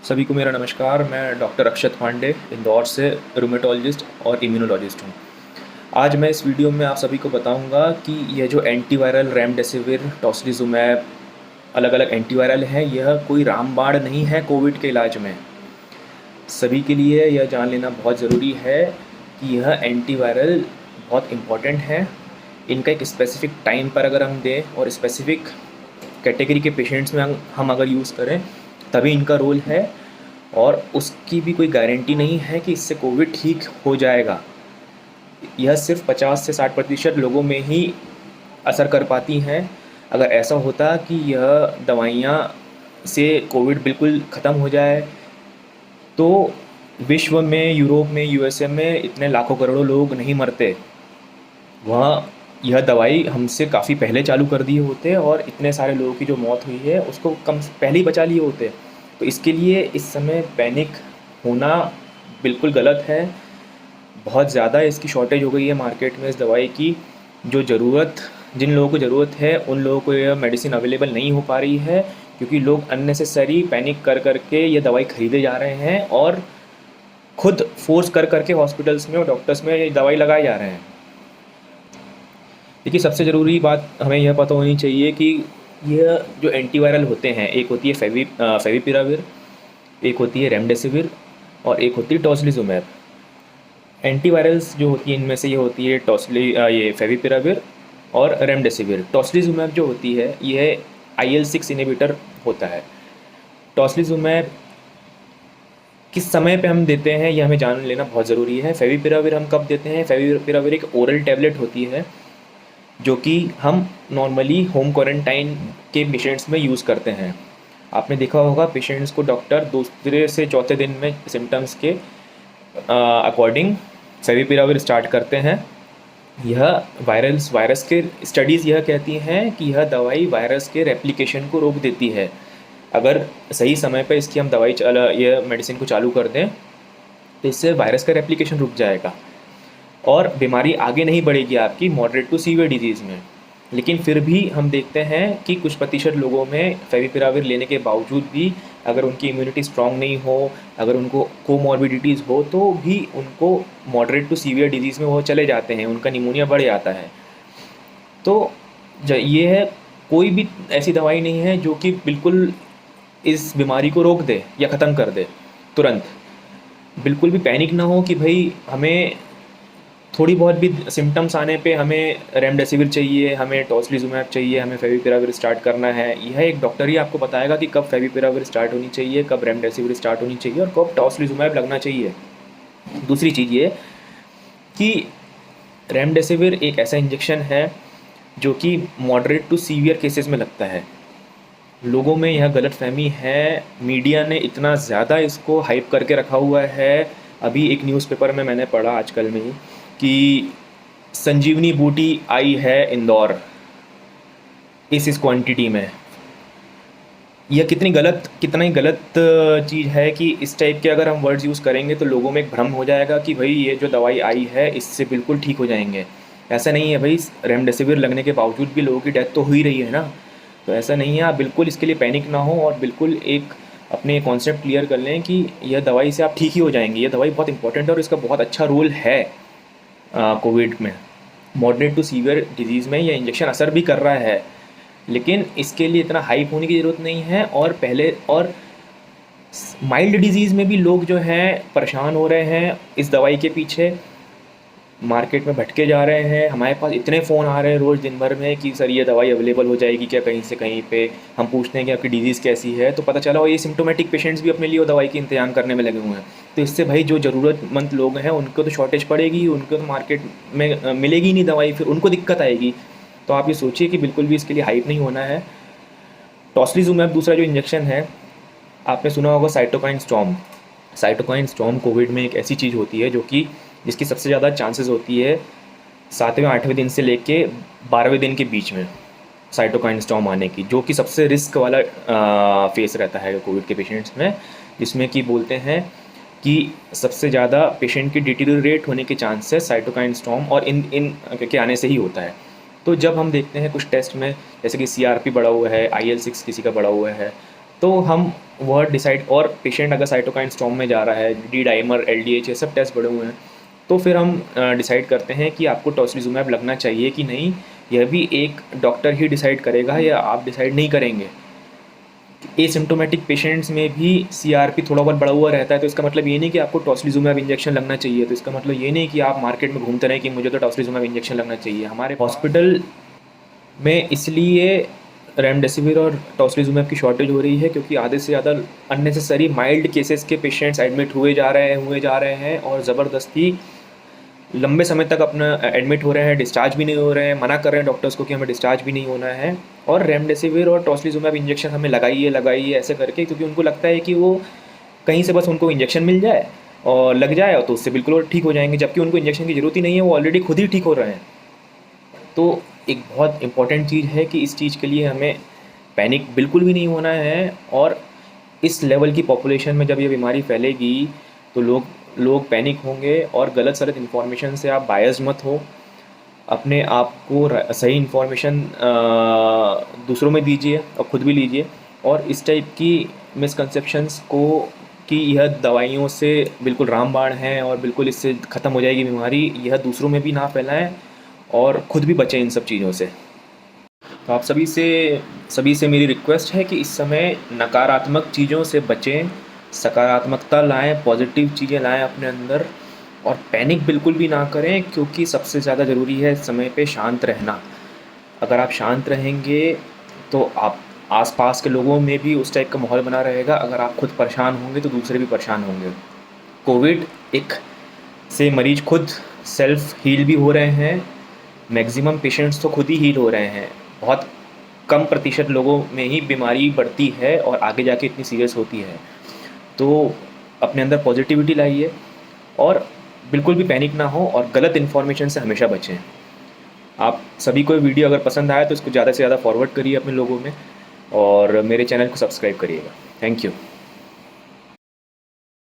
सभी को मेरा नमस्कार। मैं डॉक्टर अक्षत पांडे इंदौर से रूमेटोलॉजिस्ट और इम्यूनोलॉजिस्ट हूँ। आज मैं इस वीडियो में आप सभी को बताऊंगा कि यह जो एंटीवायरल रेमडेसिविर, टोसिलिजुमैब, अलग अलग एंटीवायरल हैं, यह कोई रामबाण नहीं है कोविड के इलाज में। सभी के लिए यह जान लेना बहुत ज़रूरी है कि यह एंटीवायरल बहुत इम्पॉर्टेंट है। इनका एक स्पेसिफ़िक टाइम पर अगर हम दें और स्पेसिफ़िक कैटेगरी के पेशेंट्स में हम अगर यूज़ करें तभी इनका रोल है, और उसकी भी कोई गारंटी नहीं है कि इससे कोविड ठीक हो जाएगा। यह सिर्फ 50 से 60% लोगों में ही असर कर पाती हैं। अगर ऐसा होता कि यह दवाइयाँ से कोविड बिल्कुल ख़त्म हो जाए तो विश्व में, यूरोप में, यूएसए में इतने लाखों करोड़ों लोग नहीं मरते। वहाँ यह दवाई हमसे काफ़ी पहले चालू कर दिए होते और इतने सारे लोगों की जो मौत हुई है उसको कम पहले ही बचा लिए होते। तो इसके लिए इस समय पैनिक होना बिल्कुल गलत है। बहुत ज़्यादा इसकी शॉर्टेज हो गई है मार्केट में इस दवाई की। जो ज़रूरत, जिन लोगों को ज़रूरत है उन लोगों को यह मेडिसिन अवेलेबल नहीं हो पा रही है, क्योंकि लोग अननेसेसरी पैनिक कर करके ये दवाई ख़रीदे जा रहे हैं और खुद फोर्स कर करके हॉस्पिटल्स में और डॉक्टर्स में ये दवाई लगाए जा रहे हैं। देखिए, सबसे ज़रूरी बात हमें यह पता होनी चाहिए कि यह जो एंटीवायरल होते हैं, एक होती है फेविपिराविर, एक होती है रेमडेसिविर और एक होती है टोसिलिजुमैब। एंटीवायरल्स जो होती है इनमें से ये होती है ये फेविपिराविर और रेमडेसिविर। टोसिलिजुमैब जो होती है यह IL-6 इनहिबिटर होता है। टोसिलिजुमैब किस समय पे हम देते हैं ये हमें जान लेना बहुत ज़रूरी है। फेविपिराविर हम कब देते हैं? फेविपिराविर एक ओरल टैबलेट होती है जो कि हम नॉर्मली होम क्वारंटाइन के पेशेंट्स में यूज़ करते हैं। आपने देखा होगा पेशेंट्स को डॉक्टर दूसरे से चौथे दिन में सिम्टम्स के अकॉर्डिंग फेविपिराविर स्टार्ट करते हैं। यह वायरस के स्टडीज़ यह कहती हैं कि यह दवाई वायरस के रेप्लिकेशन को रोक देती है। अगर सही समय पर इसकी हम यह मेडिसिन को चालू कर दें तो इससे वायरस का रेप्लिकेशन रुक जाएगा और बीमारी आगे नहीं बढ़ेगी आपकी मॉडरेट टू सीवियर डिजीज़ में। लेकिन फिर भी हम देखते हैं कि कुछ प्रतिशत लोगों में फेविपिराविर लेने के बावजूद भी अगर उनकी इम्यूनिटी स्ट्रांग नहीं हो, अगर उनको कोमॉर्बिडिटीज़ हो, तो भी उनको मॉडरेट टू सीवियर डिजीज़ में वो चले जाते हैं, उनका निमोनिया बढ़ जाता है। तो ये है, कोई भी ऐसी दवाई नहीं है जो कि बिल्कुल इस बीमारी को रोक दे या ख़त्म कर दे तुरंत। बिल्कुल भी पैनिक ना हो कि भाई हमें थोड़ी बहुत भी सिम्टम्स आने पे हमें रेमडेसिविर चाहिए, हमें टोसिलिजुमैब चाहिए, हमें फेविपिराविर स्टार्ट करना है। यह एक डॉक्टर ही आपको बताएगा कि कब फेविपिराविर स्टार्ट होनी चाहिए, कब रेमडेसिविर स्टार्ट होनी चाहिए और कब टोसिलिजुमैब लगना चाहिए। दूसरी चीज़ ये कि रेमडेसिविर एक ऐसा इंजेक्शन है जो कि मॉडरेट टू सीवियर केसेस में लगता है। लोगों में यह गलतफहमी है, मीडिया ने इतना ज़्यादा इसको हाइप करके रखा हुआ है। अभी एक न्यूज़पेपर में मैंने पढ़ा आजकल में ही कि संजीवनी बूटी आई है इंदौर इस क्वांटिटी में। यह कितना ही गलत चीज़ है कि इस टाइप के अगर हम वर्ड्स यूज़ करेंगे तो लोगों में एक भ्रम हो जाएगा कि भाई ये जो दवाई आई है इससे बिल्कुल ठीक हो जाएंगे। ऐसा नहीं है भाई, रेमडेसिविर लगने के बावजूद भी लोगों की डेथ तो हो ही रही है ना। तो ऐसा नहीं है, आप बिल्कुल इसके लिए पैनिक ना हो और बिल्कुल एक अपने कॉन्सेप्ट क्लियर कर लें कि यह दवाई से आप ठीक ही हो जाएंगे। यह दवाई बहुत इंपॉर्टेंट है और इसका बहुत अच्छा रोल है कोविड में। मॉडरेट टू सीवियर डिजीज़ में यह इंजेक्शन असर भी कर रहा है, लेकिन इसके लिए इतना हाइप होने की ज़रूरत नहीं है। और माइल्ड डिजीज़ में भी लोग जो हैं परेशान हो रहे हैं इस दवाई के पीछे, मार्केट में भटके जा रहे हैं। हमारे पास इतने फ़ोन आ रहे हैं रोज़ दिन भर में कि सर ये दवाई अवेलेबल हो जाएगी क्या कहीं से कहीं पे। हम पूछते हैं कि आपकी डिजीज़ कैसी है, तो पता चला और ये सिम्टोमेटिक पेशेंट्स भी अपने लिए वो दवाई की इंतजाम करने में लगे हुए हैं। तो इससे भाई जो ज़रूरतमंद लोग हैं उनको तो शॉर्टेज पड़ेगी, उनको तो मार्केट में मिलेगी नहीं दवाई, फिर उनको दिक्कत आएगी। तो आप ये सोचिए कि बिल्कुल भी इसके लिए हाइप नहीं होना है। टोसिलिजुमैब दूसरा जो इंजेक्शन है, आपने सुना होगा cytokine storm. Cytokine storm Covid में एक ऐसी चीज़ होती है जो कि जिसकी सबसे ज़्यादा चांसेस होती है 7वें 8वें दिन से लेके 12वें दिन के बीच में साइटोकाइन स्टॉर्म आने की, जो कि सबसे रिस्क वाला फेस रहता है कोविड के पेशेंट्स में, जिसमें कि बोलते हैं कि सबसे ज़्यादा पेशेंट की डिटीरियोरेट होने के चांसेस साइटोकाइन स्टॉर्म और इन के आने से ही होता है। तो जब हम देखते हैं कुछ टेस्ट में जैसे कि CRP बढ़ा हुआ है, IL-6 किसी का बढ़ा हुआ है, तो हम वह डिसाइड, और पेशेंट अगर साइटोकाइन स्टॉर्म में जा रहा है, डी डाइमर, एलडीएच, ये सब टेस्ट बढ़े हुए हैं, तो फिर हम डिसाइड करते हैं कि आपको टॉसिलिजुमैब लगना चाहिए कि नहीं। यह भी एक डॉक्टर ही डिसाइड करेगा, या आप डिसाइड नहीं करेंगे। एसिम्टोमेटिक पेशेंट्स में भी सीआरपी थोड़ा बहुत बढ़ा हुआ रहता है, तो इसका मतलब ये नहीं कि आपको टॉसिलिजुमैब इंजेक्शन लगना चाहिए। तो इसका मतलब ये नहीं कि आप मार्केट में घूमते रहें कि मुझे तो टॉसिलिजुमैब इंजेक्शन लगना चाहिए। हमारे हॉस्पिटल में इसलिए रेमडेसिविर और टॉसिलिजुमैब की शॉर्टेज हो रही है क्योंकि आधे से ज़्यादा अननेसेसरी माइल्ड केसेस के पेशेंट्स एडमिट हुए जा रहे हैं और ज़बरदस्ती लंबे समय तक अपना एडमिट हो रहे हैं, डिस्चार्ज भी नहीं हो रहे हैं, मना कर रहे हैं डॉक्टर्स को कि हमें डिस्चार्ज भी नहीं होना है, और रेमडेसिविर और टॉसिलिजुमैब इंजेक्शन हमें लगाइए ऐसे करके, क्योंकि उनको लगता है कि वो कहीं से बस उनको इंजेक्शन मिल जाए और लग जाए तो उससे बिल्कुल ठीक हो जाएंगे, जबकि उनको इंजेक्शन की ज़रूरत ही नहीं है, वो ऑलरेडी खुद ही ठीक हो रहे हैं। तो एक बहुत इम्पॉर्टेंट चीज़ है कि इस चीज़ के लिए हमें पैनिक बिल्कुल भी नहीं होना है। और इस लेवल की पॉपुलेशन में जब ये बीमारी फैलेगी तो लोग पैनिक होंगे, और गलत सलत इन्फॉर्मेशन से आप बायस्ड मत हो। अपने आप को सही इन्फॉर्मेशन दूसरों में दीजिए और ख़ुद भी लीजिए। और इस टाइप की मिसकंसेप्शंस को कि यह दवाइयों से बिल्कुल रामबाण है और बिल्कुल इससे ख़त्म हो जाएगी बीमारी, यह दूसरों में भी ना फैलाएं और ख़ुद भी बचें इन सब चीज़ों से। तो आप सभी से मेरी रिक्वेस्ट है कि इस समय नकारात्मक चीज़ों से बचें, सकारात्मकता लाएं, पॉजिटिव चीज़ें लाएं अपने अंदर, और पैनिक बिल्कुल भी ना करें, क्योंकि सबसे ज़्यादा ज़रूरी है इस समय पे शांत रहना। अगर आप शांत रहेंगे तो आप आसपास के लोगों में भी उस टाइप का माहौल बना रहेगा। अगर आप खुद परेशान होंगे तो दूसरे भी परेशान होंगे। कोविड एक से मरीज खुद सेल्फ हील भी हो रहे हैं, मैक्सिमम पेशेंट्स तो खुद ही हील हो रहे हैं। बहुत कम प्रतिशत लोगों में ही बीमारी बढ़ती है और आगे जाके इतनी सीरियस होती है। तो अपने अंदर पॉजिटिविटी लाइए और बिल्कुल भी पैनिक ना हो, और गलत इन्फॉर्मेशन से हमेशा बचें। आप सभी को वीडियो अगर पसंद आया तो इसको ज़्यादा से ज़्यादा फॉरवर्ड करिए अपने लोगों में, और मेरे चैनल को सब्सक्राइब करिएगा। Thank you.